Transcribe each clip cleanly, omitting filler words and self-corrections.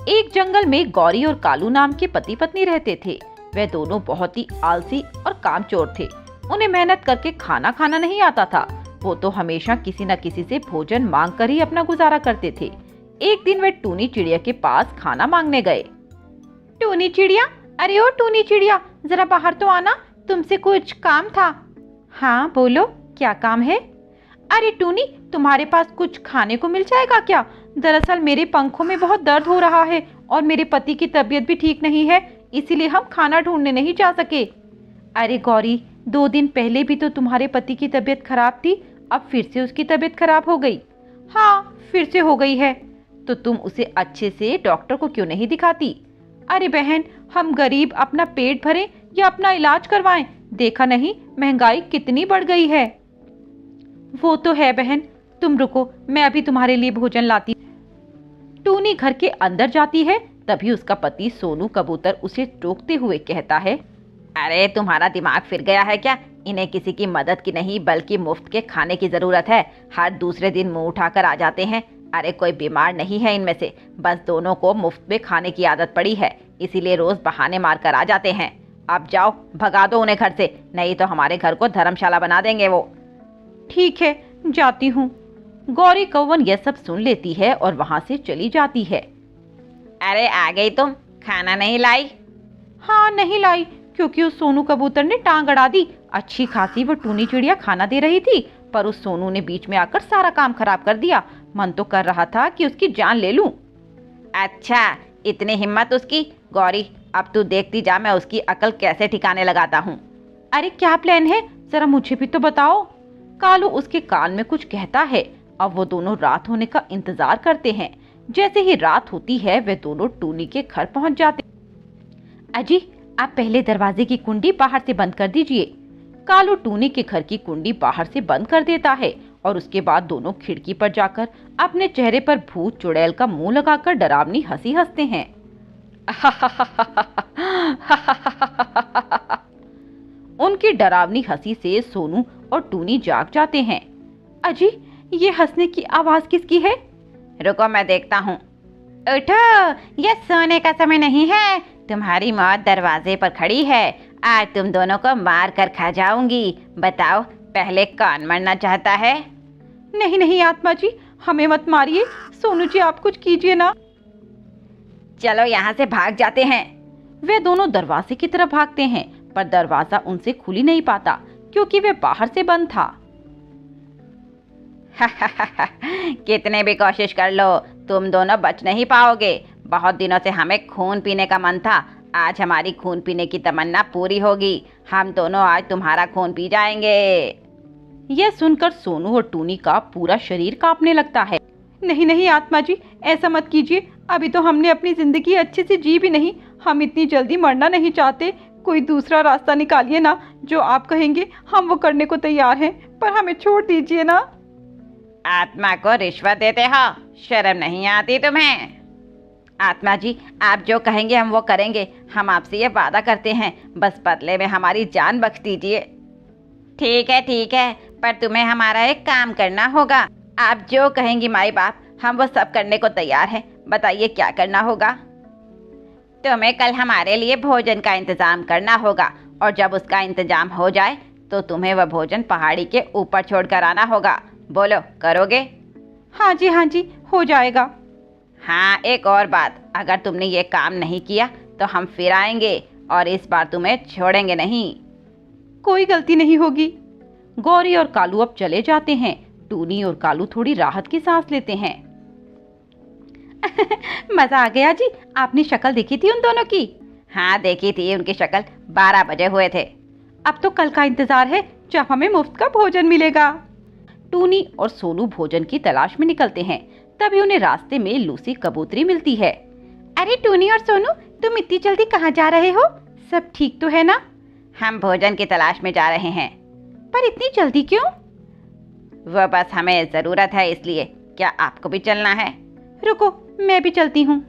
एक जंगल में गौरी और कालू नाम के पति पत्नी रहते थे। वे दोनों बहुत ही आलसी और कामचोर थे। उन्हें मेहनत करके खाना खाना नहीं आता था। वो तो हमेशा किसी न किसी से भोजन मांग कर ही अपना गुजारा करते थे। एक दिन वे टूनी चिड़िया के पास खाना मांगने गए। टूनी चिड़िया, अरे ओ टूनी चिड़िया, जरा बाहर तो आना, तुमसे कुछ काम था। हाँ बोलो, क्या काम है? अरे टूनी, तुम्हारे पास कुछ खाने को मिल जाएगा क्या? दरअसल मेरे पंखों में बहुत दर्द हो रहा है और मेरे पति की तबीयत भी ठीक नहीं है, इसीलिए हम खाना ढूंढने नहीं जा सके। अरे गौरी, 2 दिन पहले भी तो तुम्हारे पति की तबीयत खराब थी, अब फिर से उसकी तबीयत खराब हो गई। हाँ, फिर से हो गई है। तो तुम उसे अच्छे से डॉक्टर को क्यों नहीं दिखाती? अरे बहन, हम गरीब अपना पेट भरें या अपना इलाज करवाएं? देखा नहीं महंगाई कितनी बढ़ गई है। वो तो है बहन, तुम रुको, मैं अभी तुम्हारे लिए भोजन लाती। टूनी घर के अंदर जाती है, तभी उसका पति सोनू कबूतर उसे टोकते हुए कहता है, अरे तुम्हारा दिमाग फिर गया है क्या? इन्हें किसी की मदद की नहीं बल्कि मुफ्त के खाने की जरूरत है। हर दूसरे दिन मुंह उठाकर आ जाते हैं। अरे कोई बीमार नहीं है इनमें से, बस दोनों को मुफ्त में खाने की आदत पड़ी है, इसीलिए रोज बहाने मार कर आ जाते हैं। अब जाओ, भगा दो उन्हें घर से, नहीं तो हमारे घर को धर्मशाला बना देंगे वो। ठीक है, जाती हूँ। गौरी कौवन यह सब सुन लेती है और वहां से चली जाती है। अरे आ गई तुम, खाना नहीं लाई? हाँ नहीं लाई, क्योंकि उस सोनू कबूतर ने टांग अड़ा दी। अच्छी खासी वो टूनी चिड़िया खाना दे रही थी, पर उस सोनू ने बीच में आकर सारा काम खराब कर दिया। मन तो कर रहा था कि उसकी जान ले लूं। अच्छा, इतनी हिम्मत उसकी? गौरी, अब तू देखती जा मैं उसकी अकल कैसे ठिकाने लगाता हूँ। अरे क्या प्लान है, जरा मुझे भी तो बताओ। कालू उसके कान में कुछ कहता है। अब वो दोनों रात होने का इंतजार करते हैं। जैसे ही रात होती है वे दोनों टूनी के घर पहुंच जाते। अजी, आप पहले दरवाजे की कुंडी बाहर से बंद कर दीजिए। कालू टूनी के घर की कुंडी बाहर से बंद कर देता है और उसके बाद दोनों खिड़की पर जाकर अपने चेहरे पर भूत चुड़ैल का मुंह लगाकर डरावनी हंसी हंसते हैं। उनकी डरावनी हंसी से सोनू और टूनी जाग जाते हैं। अजी, ये हंसने की आवाज किसकी है? रुको मैं देखता हूँ। उठो, ये सोने का समय नहीं है, तुम्हारी मौत दरवाजे पर खड़ी है। आज तुम दोनों को मार कर खा जाऊंगी। बताओ, पहले कौन मरना चाहता है? नहीं नहीं आत्मा जी, हमें मत मारिए। सोनू जी, आप कुछ कीजिए ना। चलो यहाँ से भाग जाते हैं। वे दोनों दरवाजे की तरफ भागते हैं, पर दरवाजा उनसे खुल ही नहीं पाता क्योंकि वे बाहर से बंद था। कितने भी कोशिश कर लो, तुम दोनों बच नहीं पाओगे। बहुत दिनों से हमें खून पीने का मन था, आज हमारी खून पीने की तमन्ना पूरी होगी। हम दोनों आज तुम्हारा खून पी जाएंगे। यह सुनकर सोनू और टूनी का पूरा शरीर कांपने लगता है। नहीं नहीं आत्मा जी, ऐसा मत कीजिए, अभी तो हमने अपनी जिंदगी अच्छे से जी भी नहीं, हम इतनी जल्दी मरना नहीं चाहते। कोई दूसरा रास्ता निकालिए ना, जो आप कहेंगे हम वो करने को तैयार हैं, पर हमें छोड़ दीजिए ना। आत्मा को रिश्वत देते हो, शर्म नहीं आती तुम्हें? आत्मा जी, आप जो कहेंगे हम वो करेंगे, हम आपसे ये वादा करते हैं, बस बदले में हमारी जान बख्श दीजिए। ठीक है, पर तुम्हें हमारा एक काम करना होगा। आप जो कहेंगी माई बाप, हम वो सब करने को तैयार हैं। बताइए क्या करना होगा? तुम्हें कल हमारे लिए भोजन का इंतजाम करना होगा, और जब उसका इंतजाम हो जाए तो तुम्हें वह भोजन पहाड़ी के ऊपर छोड़ कर आना होगा। बोलो, करोगे? हाँ जी, हो जाएगा। हाँ, एक और बात, अगर तुमने ये काम नहीं किया तो हम फिर आएंगे और इस बार तुम्हें छोड़ेंगे नहीं। कोई गलती नहीं होगी। गौरी और कालू अब चले जाते हैं। टूनी और कालू थोड़ी राहत की सांस लेते हैं। मजा आ गया जी, आपने शक्ल देखी थी उन दोनों की? हाँ देखी थी, उनकी शक्ल 12 बजे हुए थे। अब तो कल का इंतजार है जब हमें मुफ्त का भोजन मिलेगा। टूनी और सोनू भोजन की तलाश में निकलते हैं। तभी उन्हें रास्ते में लूसी कबूतरी मिलती है। अरे टूनी और सोनू, तुम इतनी जल्दी कहाँ जा रहे हो? सब ठीक तो है ना? हम भोजन की तलाश में जा रहे हैं। पर इतनी जल्दी क्यों? वह बस हमें जरूरत है इसलिए। क्या आपको भी चलना है? रुको, मैं भी चलती हूँ।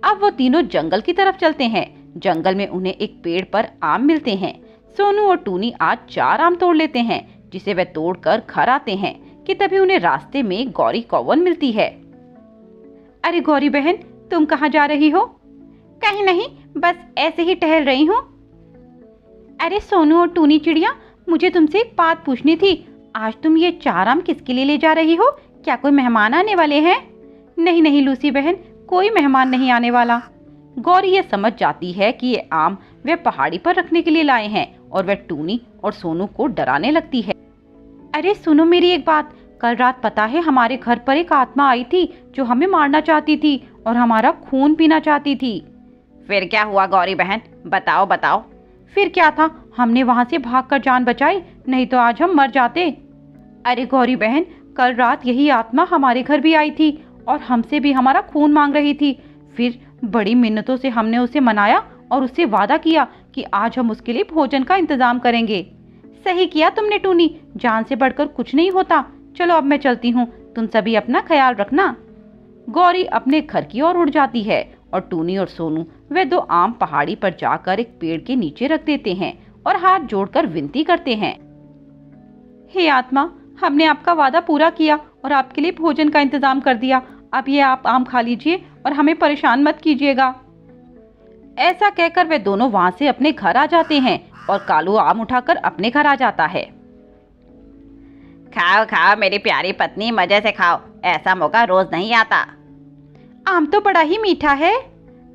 अब वो तीनों जंगल की तरफ चलते हैं। जंगल में उन्हें एक पेड़ पर आम मिलते हैं। सोनू और टूनी आज 4 आम तोड़ लेते हैं, जिसे वे तोड़कर घर आते हैं कि तभी उन्हें रास्ते में गौरी कौवन मिलती है। अरे गौरी बहन, तुम कहाँ जा रही हो? कहीं नहीं, बस ऐसे ही टहल रही हूँ। अरे सोनू और टूनी चिड़िया, मुझे तुमसे एक बात पूछनी थी। आज तुम ये 4 आम किसके लिए ले जा रही हो? क्या कोई मेहमान आने वाले हैं? नहीं नहीं लूसी बहन, कोई मेहमान नहीं आने वाला। गौरी ये समझ जाती है कि ये आम वे पहाड़ी पर रखने के लिए लाए हैं और वह टूनी और सोनू को डराने लगती है। अरे सुनो मेरी एक बात, कल रात पता है हमारे घर पर एक आत्मा आई थी जो हमें मारना चाहती थी और हमारा खून पीना चाहती थी। फिर क्या हुआ गौरी बहन, बताओ बताओ। फिर क्या था, हमने वहां से भागकर जान बचाई, नहीं तो आज हम मर जाते। अरे गौरी बहन, कल रात यही आत्मा हमारे घर भी आई थी और हमसे भी हमारा खून मांग रही थी। फिर बड़ी मिन्नतों से हमने उसे मनाया और उससे वादा किया कि आज हम उसके लिए भोजन का इंतजाम करेंगे। सही किया तुमने टूनी, जान से बढ़कर कुछ नहीं होता। चलो अब मैं चलती हूँ, तुम सभी अपना ख्याल रखना। गौरी अपने घर की ओर उड़ जाती है और टूनी और सोनू वे 2 आम पहाड़ी पर जाकर एक पेड़ के नीचे रख देते हैं और हाथ जोड़कर विनती करते हैं। हे आत्मा, हमने आपका वादा पूरा किया और आपके लिए भोजन का इंतजाम कर दिया। अब ये आप आम खा लीजिए और हमें परेशान मत कीजिएगा। ऐसा कहकर वे दोनों वहां से अपने घर आ जाते हैं और कालू आम उठाकर अपने घर आ जाता है। खाओ खाओ मेरी प्यारी पत्नी, मजे से खाओ, ऐसा मौका रोज नहीं आता। आम तो बड़ा ही मीठा है।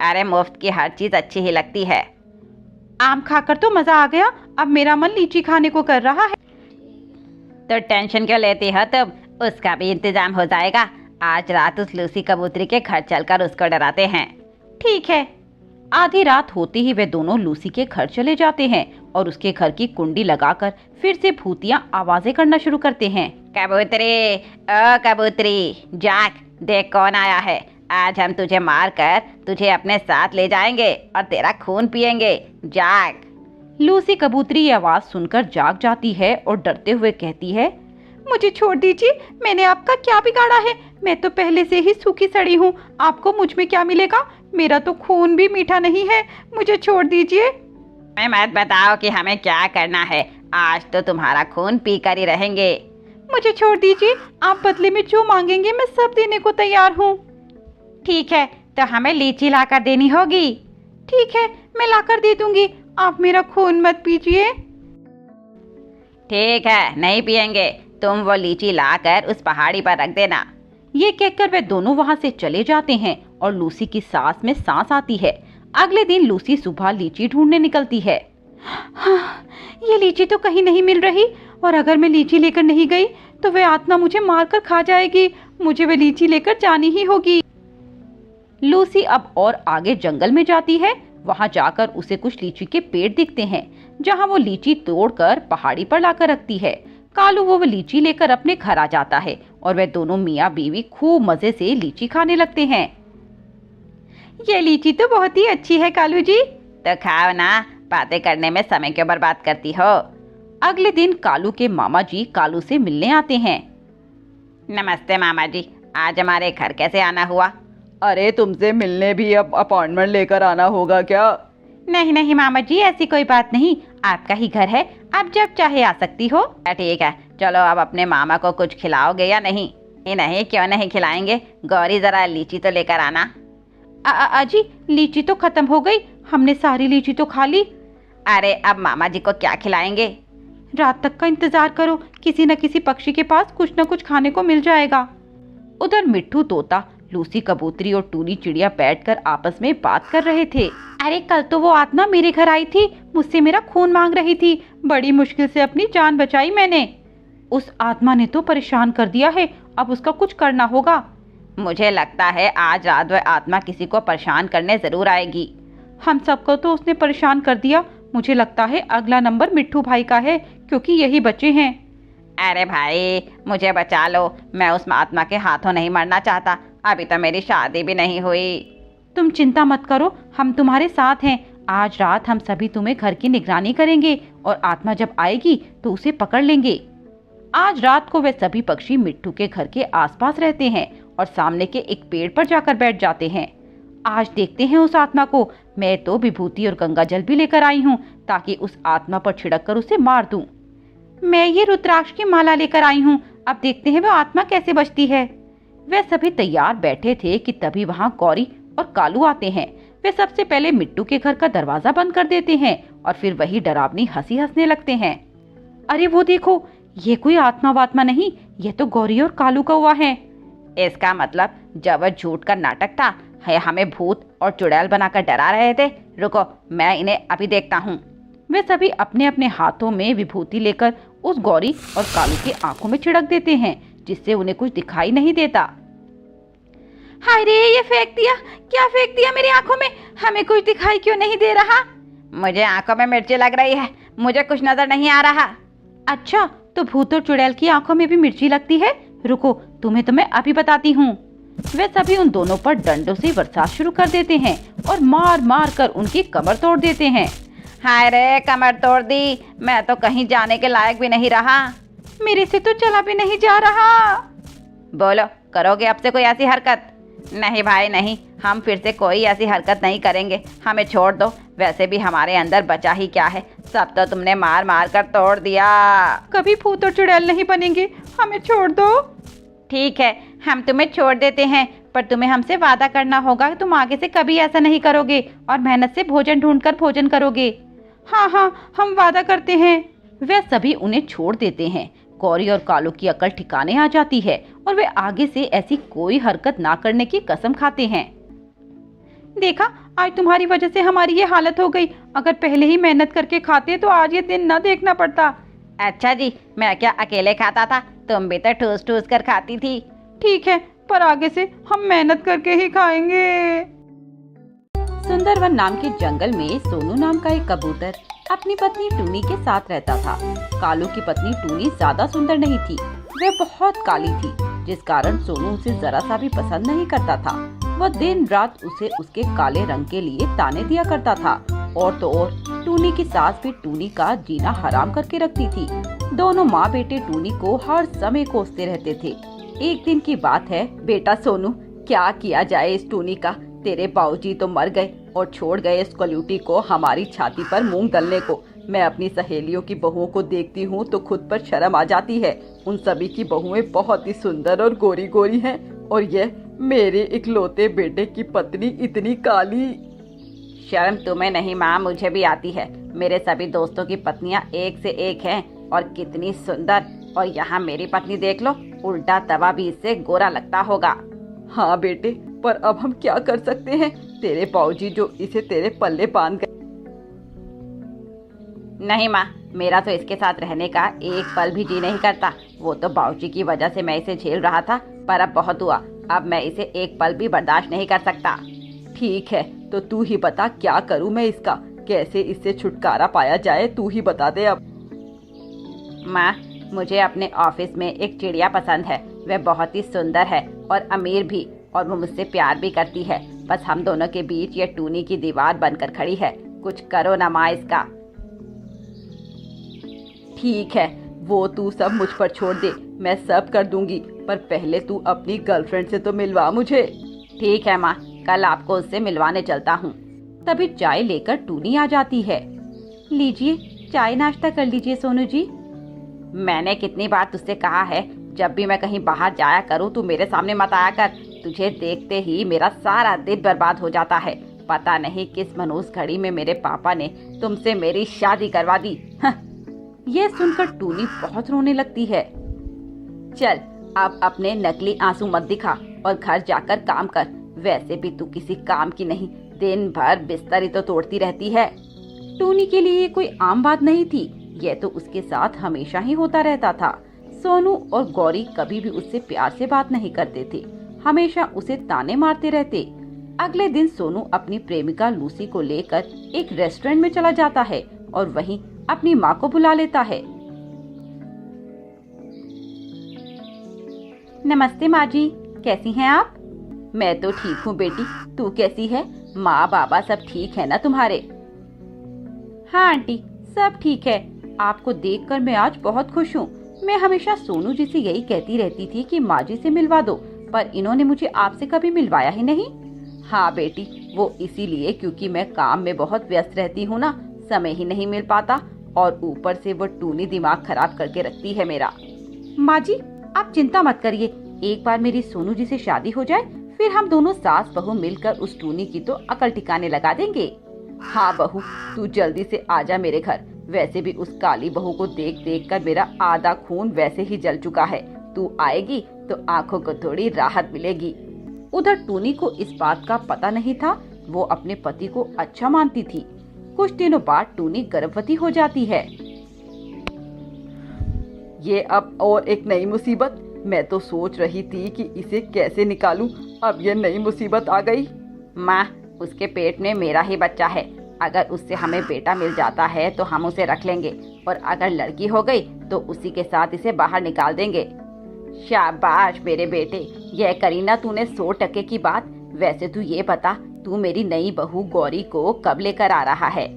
अरे मुफ्त की हर चीज अच्छी ही लगती है। आम खाकर तो मजा आ गया, अब मेरा मन लीची खाने को कर रहा है। तो टेंशन क्यों लेती हो तुम, उसका भी इंतजाम हो जाएगा। आज रात उस लूसी कबूतरी के घर चलकर उसको डराते हैं। ठीक है। आधी रात होते ही वे दोनों लूसी के घर चले जाते हैं और उसके घर की कुंडी लगाकर फिर से भूतिया आवाजें करना शुरू करते हैं। कबूतरी, ओ कबूतरी, जाग, देख कौन आया है। आज हम तुझे मारकर तुझे अपने साथ ले जाएंगे और तेरा खून पिएंगे। जाग। लूसी कबूतरी ये आवाज सुनकर जाग जाती है और डरते हुए कहती है, मुझे छोड़ दीजिए, मैंने आपका क्या बिगाड़ा है? मैं तो पहले से ही सूखी सड़ी हूँ, आपको मुझ में क्या मिलेगा? मेरा तो खून भी मीठा नहीं है, मुझे छोड़ दीजिए। मैं मत बताओ कि हमें क्या करना है, आज तो तुम्हारा खून पी कर ही रहेंगे। मुझे छोड़ दीजिए, आप बदले में जो मांगेंगे मैं सब देने को तैयार हूँ। ठीक है, तो हमें लीची लाकर देनी होगी। ठीक है, मैं लाकर दे दूंगी, आप मेरा खून मत पीजिए। ठीक है, नहीं पिएंगे, तुम वो लीची लाकर उस पहाड़ी पर रख देना। ये कहकर वे दोनों वहां से चले जाते हैं और लूसी की सांस में सांस आती है। अगले दिन लूसी सुबह लीची ढूंढने निकलती है। हाँ, ये लीची तो कहीं नहीं मिल रही और अगर मैं लीची लेकर नहीं गई तो वह आत्मा मुझे मारकर खा जाएगी। मुझे वह लीची लेकर जानी ही होगी। लूसी अब और आगे जंगल में जाती है। वहां जाकर उसे कुछ लीची के पेड़ दिखते हैं, जहां वो लीची तोड़कर पहाड़ी पर लाकर रखती है। कालू वो लीची लेकर अपने घर आ जाता है और वे दोनों मियाँ बीवी खूब मजे से लीची खाने लगते हैं। ये लीची तो बहुत ही अच्छी है कालू जी। तो खाओ ना, बातें करने में समय क्यों बर्बाद करती हो। अगले दिन कालू के मामा जी कालू से मिलने आते हैं। नमस्ते मामा जी, आज हमारे घर कैसे आना हुआ? अरे तुमसे मिलने भी अब अपॉइंटमेंट लेकर आना होगा क्या? नहीं नहीं मामा जी, ऐसी कोई बात नहीं, आपका ही घर है, आप जब चाहे आ सकती हो। ठीक है, चलो अब अपने मामा को कुछ खिलाओगे या नहीं? नहीं, क्यों नहीं खिलाएंगे। गौरी जरा लीची तो लेकर आना। अजी, लीची तो खत्म हो गई, हमने सारी लीची तो खा ली। अरे अब मामा जी को क्या खिलाएंगे? रात तक का इंतजार करो, किसी न किसी पक्षी के पास कुछ न कुछ खाने को मिल जाएगा। उधर मिट्ठू तोता, लूसी कबूतरी और टूनी चिड़िया बैठकर आपस में बात कर रहे थे। अरे कल तो वो आत्मा मेरे घर आई थी, मुझसे मेरा खून मांग रही थी, बड़ी मुश्किल से अपनी जान बचाई मैंने। उस आत्मा ने तो परेशान कर दिया है, अब उसका कुछ करना होगा। मुझे लगता है आज रात वह आत्मा किसी को परेशान करने जरूर आएगी। हम सबको तो उसने परेशान कर दिया, मुझे लगता है अगला नंबर मिट्ठू भाई का है, क्योंकि यही बचे हैं। अरे भाई मुझे बचा लो, मैं उस आत्मा के हाथों नहीं मरना चाहता, अभी तो मेरी शादी भी नहीं हुई। तुम चिंता मत करो, हम तुम्हारे साथ हैं। आज रात हम सभी तुम्हें घर की निगरानी करेंगे और आत्मा जब आएगी तो उसे पकड़ लेंगे। आज रात को वे सभी पक्षी मिट्ठू के घर के आसपास रहते हैं और सामने के एक पेड़ पर जाकर बैठ जाते हैं। आज देखते हैं उस आत्मा को। मैं तो विभूति और गंगा जल भी लेकर आई हूँ ताकि उस आत्मा पर छिड़क कर उसे मार दूं। मैं ये रुद्राक्ष की माला लेकर आई हूँ, अब देखते हैं वो आत्मा कैसे बचती है। वे सभी तैयार बैठे थे कि तभी वहां गौरी और कालू आते हैं। वे सबसे पहले मिट्टू के घर का दरवाजा बंद कर देते हैं और फिर वही डरावनी हंसी हंसने लगते हैं। अरे वो देखो, ये कोई आत्मा वात्मा नहीं, ये तो गौरी और कालू कौवा है। इसका मतलब जब वह झूठ का नाटक था, है हमें भूत और चुड़ैल बनाकर डरा रहे थे। रुको, मैं इन्हें अभी देखता हूँ। वे सभी अपने अपने हाथों में विभूति लेकर उस गौरी और कालू की आंखों में छिड़क देते हैं, जिससे उन्हें कुछ दिखाई नहीं देता। हाय रे, ये फेंक दिया, क्या फेंक दिया मेरी आंखों में? हमें कुछ दिखाई क्यों नहीं दे रहा? मुझे आंखों में मिर्ची लग रही है, मुझे कुछ नजर नहीं आ रहा। अच्छा, तो भूत और चुड़ैल की आंखों में भी मिर्ची लगती है? रुको, तुम्हें तो मैं अभी बताती हूँ। वे सभी उन दोनों पर डंडों से बरसात शुरू कर देते हैं और मार मार कर उनकी कमर तोड़ देते हैं। हाय रे, कमर तोड़ दी, मैं तो कहीं जाने के लायक भी नहीं रहा। मेरे से तो चला भी नहीं जा रहा। बोलो, करोगे अब से कोई ऐसी हरकत? नहीं भाई नहीं, हम फिर से कोई ऐसी हरकत नहीं करेंगे, हमें छोड़ दो। वैसे भी हमारे अंदर बचा ही क्या है, सब तो तुमने मार मार कर तोड़ दिया। कभी भूत और चुड़ैल नहीं बनेंगे, हमें छोड़ दो। ठीक है, हम तुम्हें छोड़ देते हैं, पर तुम्हें हमसे वादा करना होगा कि तुम आगे से कभी ऐसा नहीं करोगे और मेहनत से भोजन ढूंढकर भोजन करोगे। हाँ हाँ, हम वादा करते हैं। वे सभी उन्हें छोड़ देते हैं। गौरी और कालू की अकल ठिकाने आ जाती है और वे आगे से ऐसी कोई हरकत ना करने की कसम खाते हैं। देखा, आज तुम्हारी वजह से हमारी ये हालत हो गई। अगर पहले ही मेहनत करके खाते तो आज ये दिन न देखना पड़ता। अच्छा जी, मैं क्या अकेले खाता था? तुम भी तो ठूस ठूस कर खाती थी। ठीक है, पर आगे से हम मेहनत करके ही खाएंगे। सुंदरवन नाम के जंगल में सोनू नाम का एक कबूतर अपनी पत्नी टूनी के साथ रहता था। कालू की पत्नी टूनी ज्यादा सुंदर नहीं थी, वह बहुत काली थी, जिस कारण सोनू उसे जरा सा भी पसंद नहीं करता था। वह दिन रात उसे उसके काले रंग के लिए ताने दिया करता था। और तो और टूनी की सास भी टूनी का जीना हराम करके रखती थी। दोनों माँ बेटे टूनी को हर समय कोसते रहते थे। एक दिन की बात है, बेटा सोनू, क्या किया जाए इस टूनी का? तेरे बाबूजी तो मर गए और छोड़ गए इस कलयूटी को हमारी छाती पर मूंग दलने को। मैं अपनी सहेलियों की बहुओं को देखती हूँ तो खुद पर शर्म आ जाती है। उन सभी की बहुएं बहुत ही सुंदर और गोरी गोरी हैं, और यह मेरे इकलौते बेटे की पत्नी इतनी काली। शर्म तुम्हें नहीं माँ, मुझे भी आती है। मेरे सभी दोस्तों की पत्नियां एक से एक हैं और कितनी सुंदर, और यहाँ मेरी पत्नी देख लो, उल्टा तवा भी इससे गोरा लगता होगा। हाँ बेटे, पर अब हम क्या कर सकते हैं? तेरे बाबूजी जो इसे तेरे पल्ले बांध गए। नहीं माँ, मेरा तो इसके साथ रहने का एक पल भी जी नहीं करता। वो तो बाबूजी की वजह से मैं इसे झेल रहा था, पर अब बहुत हुआ। अब मैं इसे एक पल भी बर्दाश्त नहीं कर सकता। ठीक है, तो तू ही बता, क्या करूँ मैं इसका? कैसे इससे छुटकारा पाया जाए, तू ही बता दे अब। माँ, मुझे अपने ऑफिस में एक चिड़िया पसंद है। वह बहुत ही सुंदर है और अमीर भी, और वो मुझसे प्यार भी करती है। बस हम दोनों के बीच ये टूनी की दीवार बनकर खड़ी है। कुछ करो ना माँ इसका। ठीक है, वो तू सब मुझ पर छोड़ दे, मैं सब कर दूंगी, पर पहले तू अपनी गर्लफ्रेंड से तो मिलवा मुझे। ठीक है माँ, कल आपको उससे मिलवाने चलता हूँ। तभी चाय लेकर टूनी आ जाती है। लीजिए, चाय नाश्ता कर लीजिए सोनू जी। मैंने कितनी बार तुझसे कहा है, जब भी मैं कहीं बाहर जाया करूँ तू मेरे सामने मत आया कर। तुझे देखते ही मेरा सारा दिन बर्बाद हो जाता है। पता नहीं किस मनहूस घड़ी में मेरे पापा ने तुमसे मेरी शादी करवा दी। यह सुनकर टूनी बहुत रोने लगती है। चल, अब अपने नकली आंसू मत दिखा और घर जाकर काम कर। वैसे भी तू किसी काम की नहीं, दिन भर बिस्तर ही तो तोड़ती रहती है। टूनी के लिए कोई आम बात नहीं थी, यह तो उसके साथ हमेशा ही होता रहता था। सोनू और गौरी कभी भी उससे प्यार से बात नहीं करते थे, हमेशा उसे ताने मारते रहते। अगले दिन सोनू अपनी प्रेमिका लूसी को लेकर एक रेस्टोरेंट में चला जाता है और वहीं अपनी माँ को बुला लेता है। नमस्ते माँ जी, कैसी हैं आप? मैं तो ठीक हूँ बेटी, तू कैसी है? माँ बाबा सब ठीक है ना तुम्हारे? हाँ आंटी, सब ठीक है। आपको देखकर मैं आज बहुत खुश हूँ। मैं हमेशा सोनू जी से यही कहती रहती थी कि माँ जी से मिलवा दो, पर इन्होंने मुझे आपसे कभी मिलवाया ही नहीं। हाँ बेटी, वो इसीलिए क्योंकि मैं काम में बहुत व्यस्त रहती हूँ ना, समय ही नहीं मिल पाता, और ऊपर से वो टूनी दिमाग खराब करके रखती है मेरा। माँ जी, आप चिंता मत करिए, एक बार मेरी सोनू जी से शादी हो जाए फिर हम दोनों सास बहू मिलकर उस टूनी की तो अकल ठिकाने लगा देंगे। हाँ बहू, तू जल्दी से आजा मेरे घर। वैसे भी उस काली बहू को देख देख कर मेरा आधा खून वैसे ही जल चुका है। तू आएगी तो आंखों को थोड़ी राहत मिलेगी। उधर टूनी को इस बात का पता नहीं था। वो अपने पति को अच्छा मानती थी। कुछ दिनों बाद टूनी गर्भवती हो जाती है। ये अब और एक नई मुसीबत। मैं तो सोच रही थी कि इसे कैसे निकालूं, अब ये नई मुसीबत आ गई। माँ, उसके पेट में मेरा ही बच्चा है। अगर उससे हमें बेटा मिल जाता है तो हम उसे रख लेंगे, और अगर लड़की हो गई तो उसी के साथ इसे बाहर निकाल देंगे। शाबाश मेरे बेटे, यह करी ना तूने 100% की बात। वैसे तू ये बता, तू मेरी नई बहू गौरी को कब लेकर आ रहा है?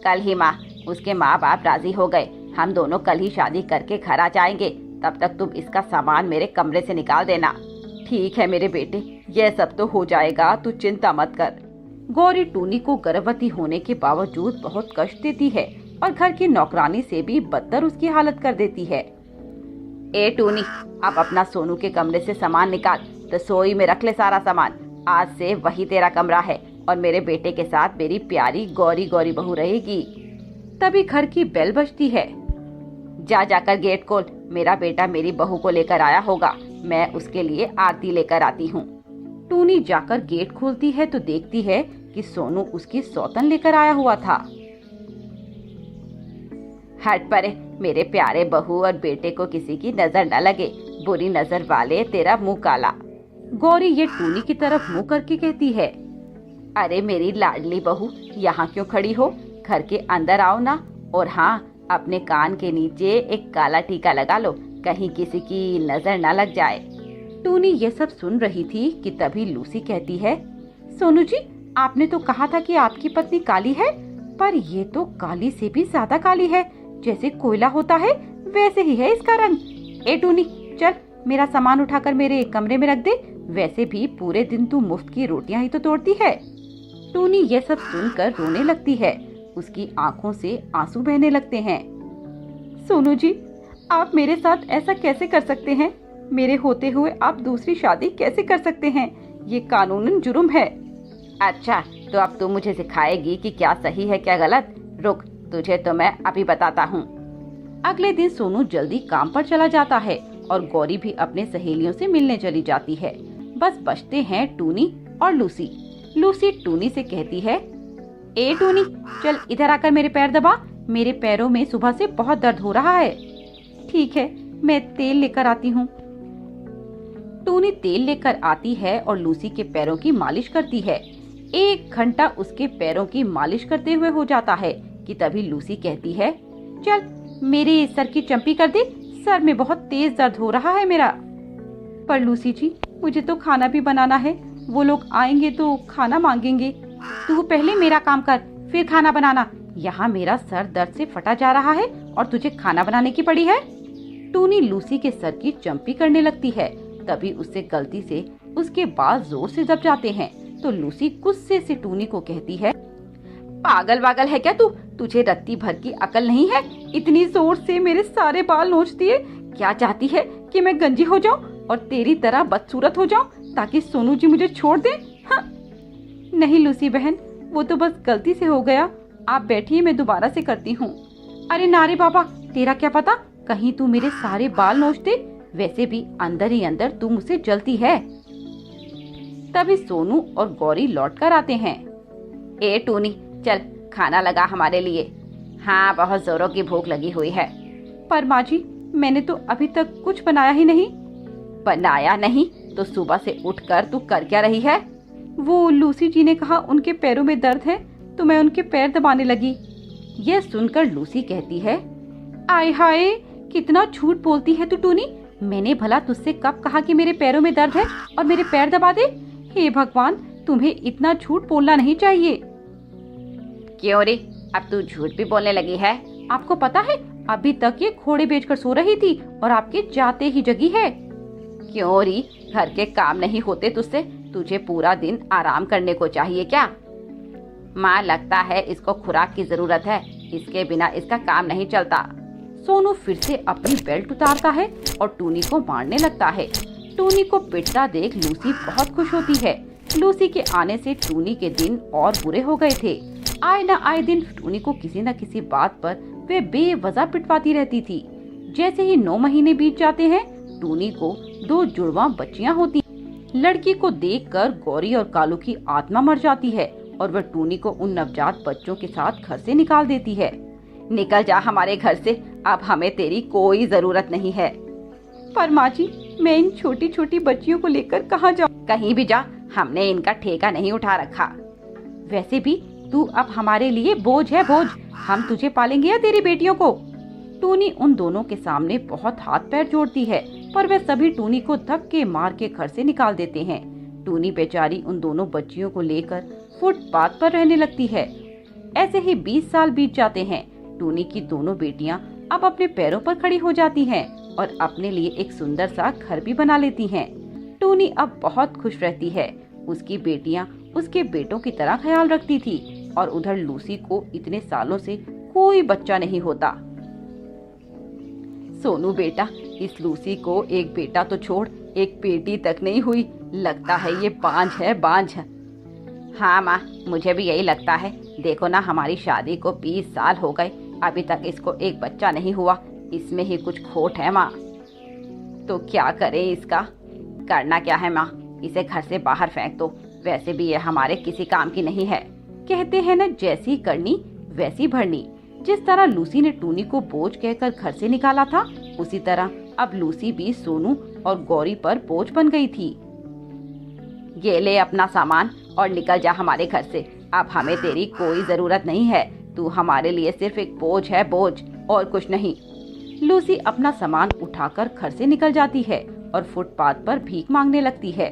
कल ही माँ, उसके माँ बाप राजी हो गए। हम दोनों कल ही शादी करके घर आ जाएंगे। तब तक तुम इसका सामान मेरे कमरे से निकाल देना। ठीक है मेरे बेटे, यह सब तो हो जाएगा, तू चिंता मत कर। गौरी टूनी को गर्भवती होने के बावजूद बहुत कष्ट देती है और घर की नौकरानी से भी बदतर उसकी हालत कर देती है। ए टूनी, अब अपना सोनू के कमरे से सामान निकाल, रसोई में रख ले सारा सामान। आज से वही तेरा कमरा है और मेरे बेटे के साथ मेरी प्यारी गौरी गौरी बहू रहेगी। तभी घर की बेल बजती है। जा जाकर गेट खोल, मेरा बेटा मेरी बहू को लेकर आया होगा। मैं उसके लिए आरती लेकर आती हूँ। टूनी जाकर गेट खोलती है तो देखती है कि सोनू उसकी सौतन लेकर आया हुआ था। हट परे, मेरे प्यारे बहू और बेटे को किसी की नजर न लगे। बुरी नजर वाले तेरा मुंह काला। गौरी ये टूनी की तरफ मुंह करके कहती है। अरे मेरी लाडली बहू, यहाँ क्यों खड़ी हो? घर के अंदर आओ ना। और हाँ, अपने कान के नीचे एक काला टीका लगा लो, कहीं किसी की नजर न लग जाए। टूनी ये सब सुन रही थी कि तभी लूसी कहती है, सोनू जी, आपने तो कहा था कि आपकी पत्नी काली है, पर ये तो काली से भी ज्यादा काली है। जैसे कोयला होता है वैसे ही है इसका रंग। ए टूनी, चल मेरा सामान उठाकर मेरे कमरे में रख दे। वैसे भी पूरे दिन तू मुफ्त की रोटियां ही तो तोड़ती है। टूनी ये सब सुनकर रोने लगती है। उसकी आंखों से आंसू बहने लगते हैं। सोनू जी, आप मेरे साथ ऐसा कैसे कर सकते हैं? मेरे होते हुए आप दूसरी शादी कैसे कर सकते हैं? ये कानूनन जुर्म है। अच्छा, तो अब तू मुझे सिखाएगी कि क्या सही है क्या गलत? रुक, तुझे तो मैं अभी बताता हूँ। अगले दिन सोनू जल्दी काम पर चला जाता है और गौरी भी अपने सहेलियों से मिलने चली जाती है। बस बचते हैं टूनी और लूसी। लूसी टूनी से कहती है, ए टूनी, चल इधर आकर मेरे पैर दबा। मेरे पैरों में सुबह से बहुत दर्द हो रहा है। ठीक है, मैं तेल लेकर आती हूँ। टूनी तेल लेकर आती है और लूसी के पैरों की मालिश करती है। 1 घंटा उसके पैरों की मालिश करते हुए हो जाता है कि तभी लूसी कहती है, चल मेरे सर की चंपी कर दे, सर में बहुत तेज दर्द हो रहा है मेरा। पर लूसी जी, मुझे तो खाना भी बनाना है। वो लोग आएंगे तो खाना मांगेंगे। तू पहले मेरा काम कर, फिर खाना बनाना। यहाँ मेरा सर दर्द से फटा जा रहा है और तुझे खाना बनाने की पड़ी है। टूनी लूसी के सर की चंपी करने लगती है। तभी उससे गलती से उसके बाल जोर से दब जाते हैं तो लूसी गुस्से से टूनी को कहती है, पागल वागल है क्या तू? तुझे रत्ती भर की अकल नहीं है? इतनी जोर से मेरे सारे बाल नोचती है। क्या चाहती है कि मैं गंजी हो जाऊं और तेरी तरह बदसूरत हो जाऊं ताकि सोनू जी मुझे छोड़ दे? हाँ। नहीं लूसी बहन, वो तो बस गलती से हो गया। आप बैठिए, मैं दोबारा से करती हूँ। अरे नारे बाबा, तेरा क्या पता, कहीं तू मेरे सारे बाल नोच दे। वैसे भी अंदर ही अंदर तू मुझसे जलती है। तभी सोनू और गौरी लौट कर आते हैं। ए टूनी, चल खाना लगा हमारे लिए। हाँ, बहुत जोरों की भूख लगी हुई है। पर माँ जी, मैंने तो अभी तक कुछ बनाया ही नहीं। बनाया नहीं तो सुबह से उठकर तू कर क्या रही है? वो लूसी जी ने कहा उनके पैरों में दर्द है तो मैं उनके पैर दबाने लगी। यह सुनकर लूसी कहती है, आय हाय, कितना झूठ बोलती है तू टूनी। मैंने भला तुझसे कब कहा कि मेरे पैरों में दर्द है और मेरे पैर दबा दे? हे भगवान, तुम्हें इतना झूठ बोलना नहीं चाहिए। क्यों रे, अब तू झूठ भी बोलने लगी है? आपको पता है, अभी तक ये घोड़े बेचकर सो रही थी और आपके जाते ही जगी है। क्यों री, घर के काम नहीं होते तुझसे? तुझे पूरा दिन आराम करने को चाहिए क्या? माँ, लगता है इसको खुराक की जरूरत है, इसके बिना इसका काम नहीं चलता। सोनू फिर से अपनी बेल्ट उतारता है और टूनी को मारने लगता है। टूनी को पिटता देख लूसी बहुत खुश होती है। लूसी के आने से टूनी के दिन और बुरे हो गए थे। आए न आए दिन टूनी को किसी न किसी बात पर वे बेवजह पिटवाती रहती थी। जैसे ही 9 महीने बीत जाते हैं, टूनी को 2 जुड़वा बच्चियां होती। लड़की को देखकर गौरी और कालू की आत्मा मर जाती है और वह टूनी को उन नवजात बच्चों के साथ घर से निकाल देती है। निकल जा हमारे घर से, अब हमें तेरी कोई जरूरत नहीं है। पर माँ जी, मैं इन छोटी छोटी बच्चियों को लेकर कहाँ जाऊँ? कहीं भी जा, हमने इनका ठेका नहीं उठा रखा। वैसे भी तू अब हमारे लिए बोझ है, बोझ। हम तुझे पालेंगे या तेरी बेटियों को? टूनी उन दोनों के सामने बहुत हाथ पैर जोड़ती है, पर वे सभी टूनी को धक्के मार के घर से निकाल देते हैं। टूनी बेचारी उन दोनों बच्चियों को लेकर फुटपाथ पर रहने लगती है। ऐसे ही 20 साल बीत जाते हैं। टूनी की दोनों बेटियां अब अपने पैरों पर खड़ी हो जाती हैं और अपने लिए एक सुंदर सा घर भी बना लेती हैं। टूनी अब बहुत खुश रहती है। उसकी बेटियां उसके बेटों की तरह ख्याल रखती थी और उधर लूसी को इतने सालों से कोई बच्चा नहीं होता। सोनू बेटा, इस लूसी को एक बेटा तो छोड़, एक बेटी तक नहीं हुई। लगता है ये बांझ है, बांझ। हाँ माँ, मुझे भी यही लगता है। देखो ना, हमारी शादी को 20 साल हो गए, अभी तक इसको एक बच्चा नहीं हुआ। इसमें ही कुछ खोट है माँ। तो क्या करें इसका? करना क्या है माँ, इसे घर से बाहर फेंक दो। वैसे भी ये हमारे किसी काम की नहीं है। कहते हैं न, जैसी करनी वैसी भरनी। जिस तरह लूसी ने टूनी को बोझ कहकर घर से निकाला था, उसी तरह अब लूसी भी सोनू और गौरी पर बोझ बन गई थी। ये ले अपना सामान और निकल जा हमारे घर से। अब हमें तेरी कोई जरूरत नहीं है। तू हमारे लिए सिर्फ एक बोझ है, बोझ, और कुछ नहीं। लूसी अपना सामान उठाकर घर से निकल जाती है और फुटपाथ पर भीख मांगने लगती है।